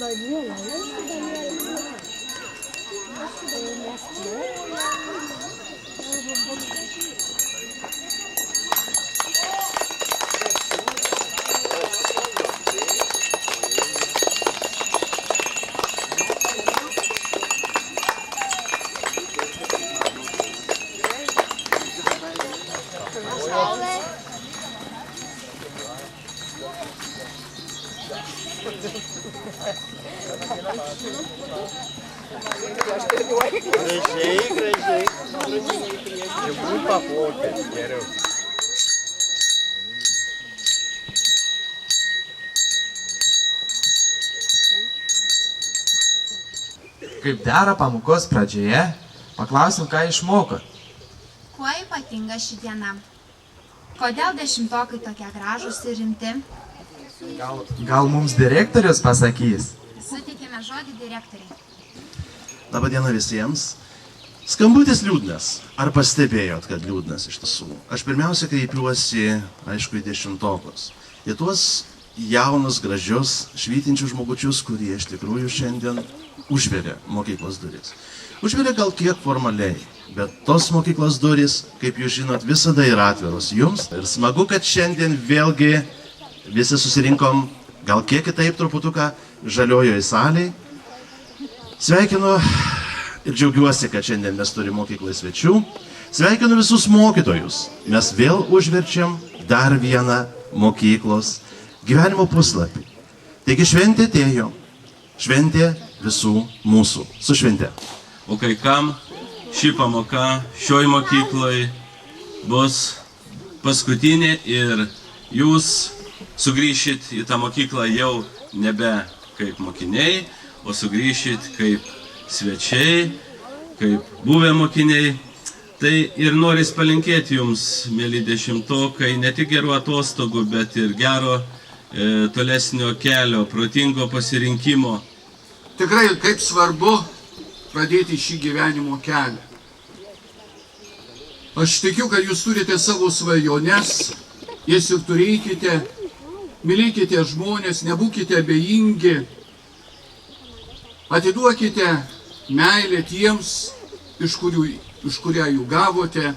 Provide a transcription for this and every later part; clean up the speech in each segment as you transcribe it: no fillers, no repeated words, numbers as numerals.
Gražiai. Jau paplaukia geriau. Kaip dera pamokos pradžioje, paklausim, ką išmokot. Kuo ypatinga ši diena? Kodėl dešimtokai tokie gražūs ir rimti? Gal mums direktorius pasakys? Sutikime žodį direktoriai. Labadiena visiems. Skambutis liūdnas. Ar pastebėjot, kad liūdnas iš tiesų? Aš pirmiausia kreipiuosi, aišku, į dešimtokus. Į tuos jaunus, gražius, švytinčius žmogučius, kurie iš tikrųjų šiandien užveria mokyklos duris. Užveria gal kiek formaliai, bet tos mokyklos duris, kaip jūs žinot, visada yra atviros jums. Ir smagu, kad šiandien vėlgi visi susirinkom gal kiek kitaip truputuką žaliojoje salėje. Sveikinu ir džiaugiuosi, kad šiandien mes turime mokyklai svečių. Sveikinu visus mokytojus. Mes vėl užverčiam dar vieną mokyklos gyvenimo puslapį. Taigi šventė atėjo. Šventė visų mūsų. Su švente. O kai kam ši pamoka šioj mokykloj bus paskutinė ir jūs sugrįšit į tą mokyklą jau nebe kaip mokiniai, o sugrįšit kaip svečiai, kaip buvę mokiniai. Tai ir noris palinkėti jums, mėly dešimtokai, ne tik gerų atostogų, bet ir gero tolesnio kelio, protingo pasirinkimo. Tikrai kaip svarbu pradėti šį gyvenimo kelią. Aš tikiu, kad jūs turite savo svajones, jas ir turėkite, mylėkite žmonės, nebūkite abejingi, atiduokite meilę tiems, iš kurią jų gavote.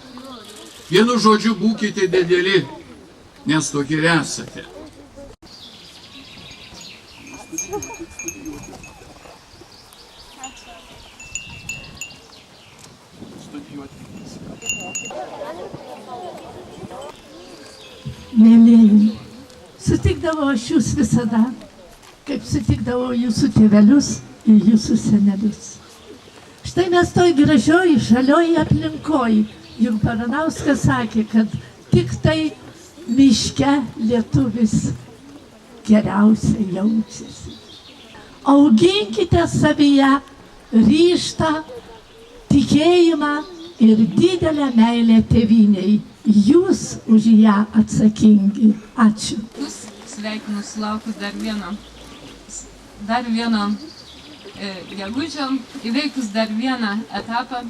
Vienu žodžiu, būkite dideli, nes tokie esate. Mėlyjei, sutikdavau aš jūs visada, kaip sutikdavau jūsų tėvelius ir jūsų senelius. Štai mes toj gražioj, žalioj aplinkoj, juk Baranauskas sakė, kad tik tai miške lietuvis geriausiai jaučiasi. Auginkite savyje ryžtą, tikėjimą ir didelę meilę tėvynei. Jūs už ją atsakingi. Ačiū. Sveikinu sulaukus dar vieno gegužio, įveikus dar vieną etapą.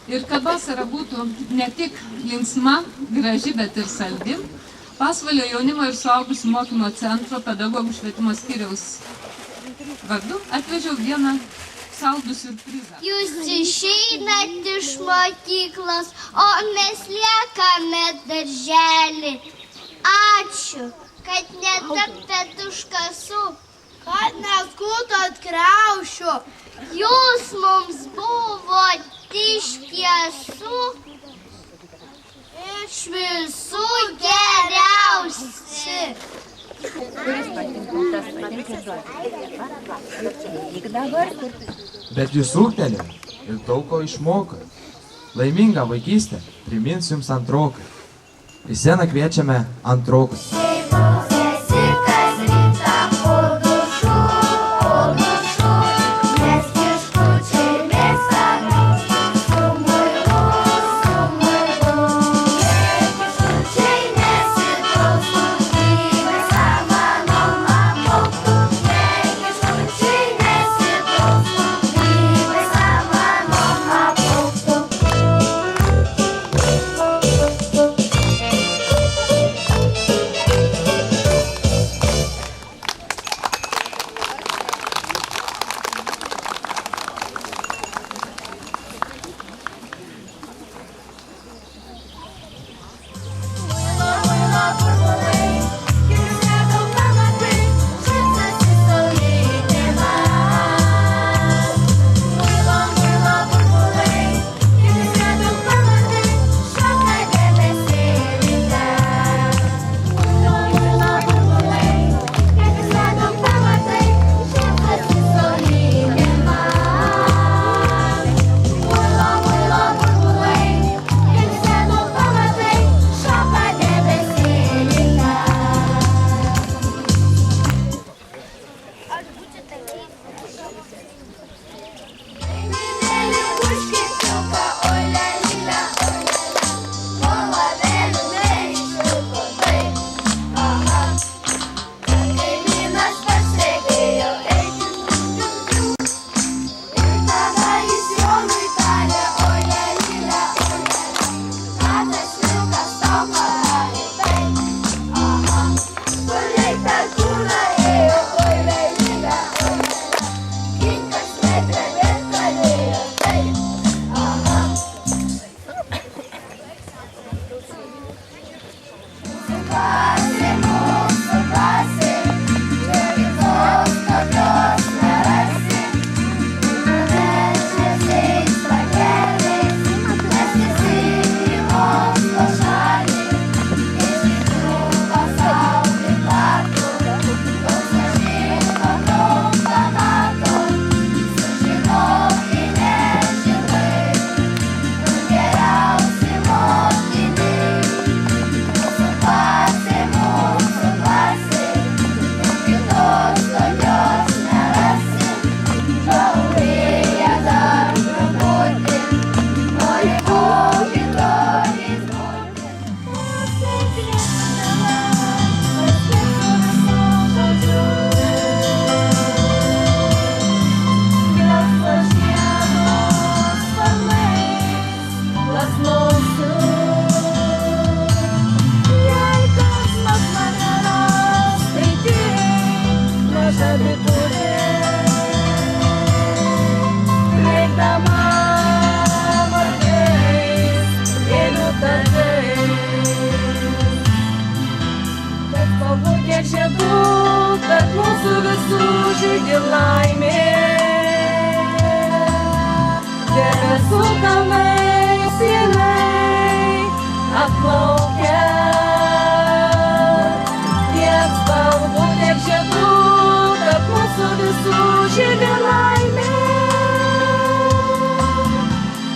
Ir kad vasara būtų ne tik linksma, graži, bet ir saldi, Pasvalio jaunimo ir suaugusių mokymo centro pedagogų švietimo skyriaus vardu atvežiau vieną saldų siurprizą. Jūs išeinat iš mokyklos, o mes liekame darželį. Ačiū, kad netaptat už kasų, kad neskutot kriaušių. Jūs mums buvot iš tiesų iš visų geriausi. Bet jūs ūgtelėjot ir daug ko išmokot. Laimingą vaikystę primins jums antrokai. Į sceną kviečiame antrokus.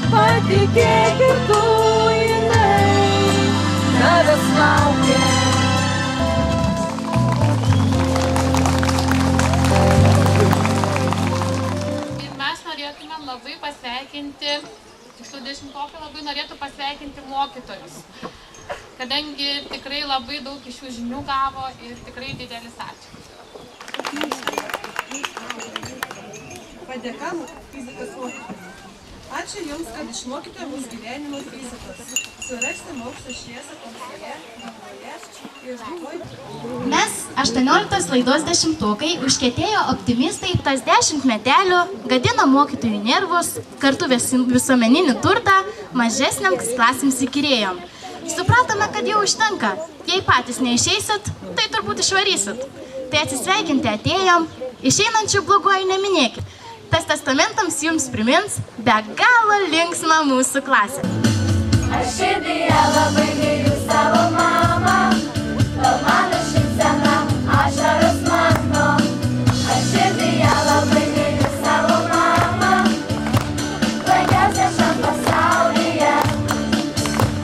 Patikėk ir tu jinai, tavęs laukia. Ir mes norėtumėm labai pasveikinti, tiksliau 10-okai labai norėtų pasveikinti mokytojus, kadangi tikrai labai daug iš jų žinių gavo ir tikrai didelis ačiū. Padėka fizikos mokytojai. Ačiū Jums, kad išmokite mus gyvenimo fizikos. Surasti mokslo šviesą tamsoje, gamtoje ir žmogoje. Mes 18 laidos 10-okai užkietėjo optimistai, tas 10 metelių gadina mokytojų nervus, kartu visuomeninį turtą mažesniam klasėms įkyrėjom. Supratome, kad jau užtenka. Jei patys neišeisit, tai turbūt išvarysit. Tai atsisveikinti atėjom, išeinančių bloguoju neminėkit. Tas testamentams jums primins be galo linksmą mūsų klasę. Aš širdyje labai myliu savo mamą, gal mano šypsena ašaros mano. Aš širdyje labai myliu savo mamą, brangiausia šiam pasaulyje.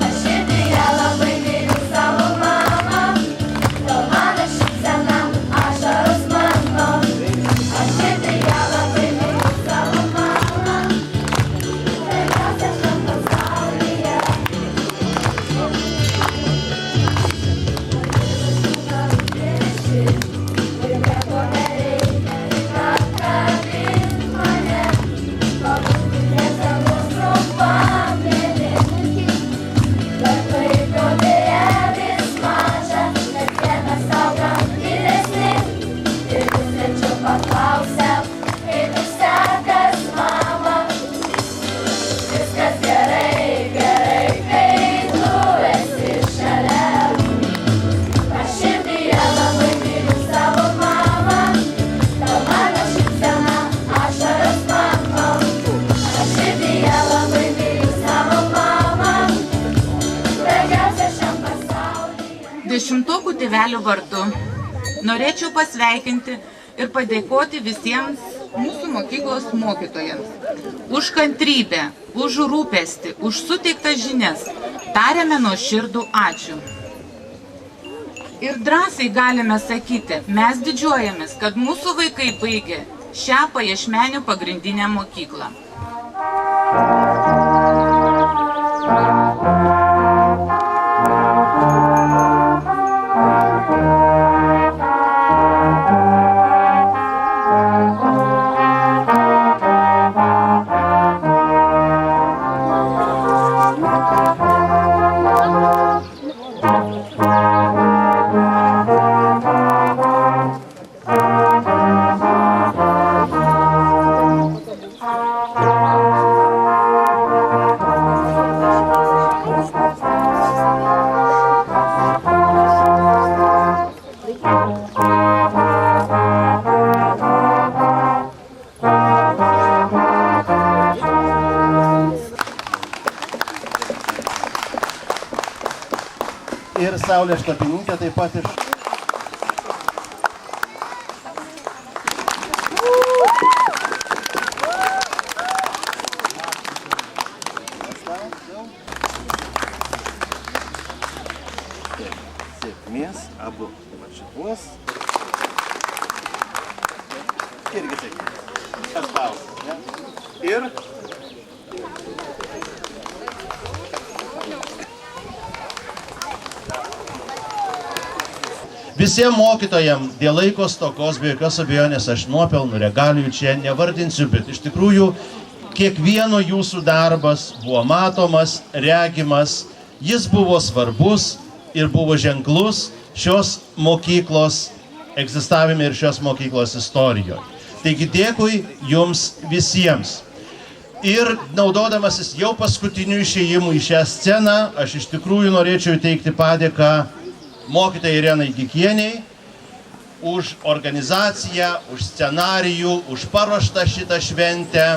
Aš širdyje labai myliu savo mamą, gal mano šypsena ašaros mano. Aš širdyje labai myliu savo mamą, brangiausia šiam pasaulyje. Dešimtokų tėvelių vardu norėčiau pasveikinti ir padėkoti visiems mūsų mokyklos mokytojams už kantrybę, už rūpestį, už suteiktas žinias. Tariame nuoširdų ačiū. Ir drąsiai galime sakyti, mes didžiuojamės, kad mūsų vaikai baigė šią Pajašmenių pagrindinę mokyklą. ir Saulė Štapininkė taip pat iš... Sėkmės, abu šituos. Irgi sėkmės. Kas klausimas, ne? Ir... Visiems mokytojams dėl laiko stokos be jokios abejonės aš nuopelnų regalijų čia nevardinsiu, bet iš tikrųjų kiekvieno jūsų darbas buvo matomas, regimas, jis buvo svarbus ir buvo ženklus šios mokyklos egzistavime ir šios mokyklos istorijoje. Taigi dėkui jums visiems. Ir naudodamasis jau paskutiniu išėjimu į šią sceną, aš iš tikrųjų norėčiau įteikti padėką mokytojai Irenai Gikieniai už organizaciją, už scenarijų, už paruoštą šitą šventę.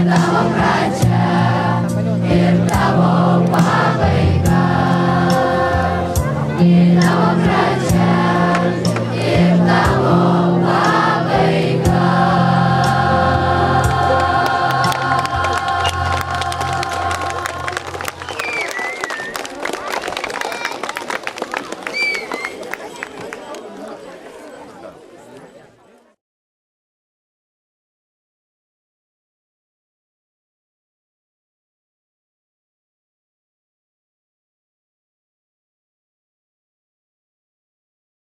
Tavo pradžia ir tavo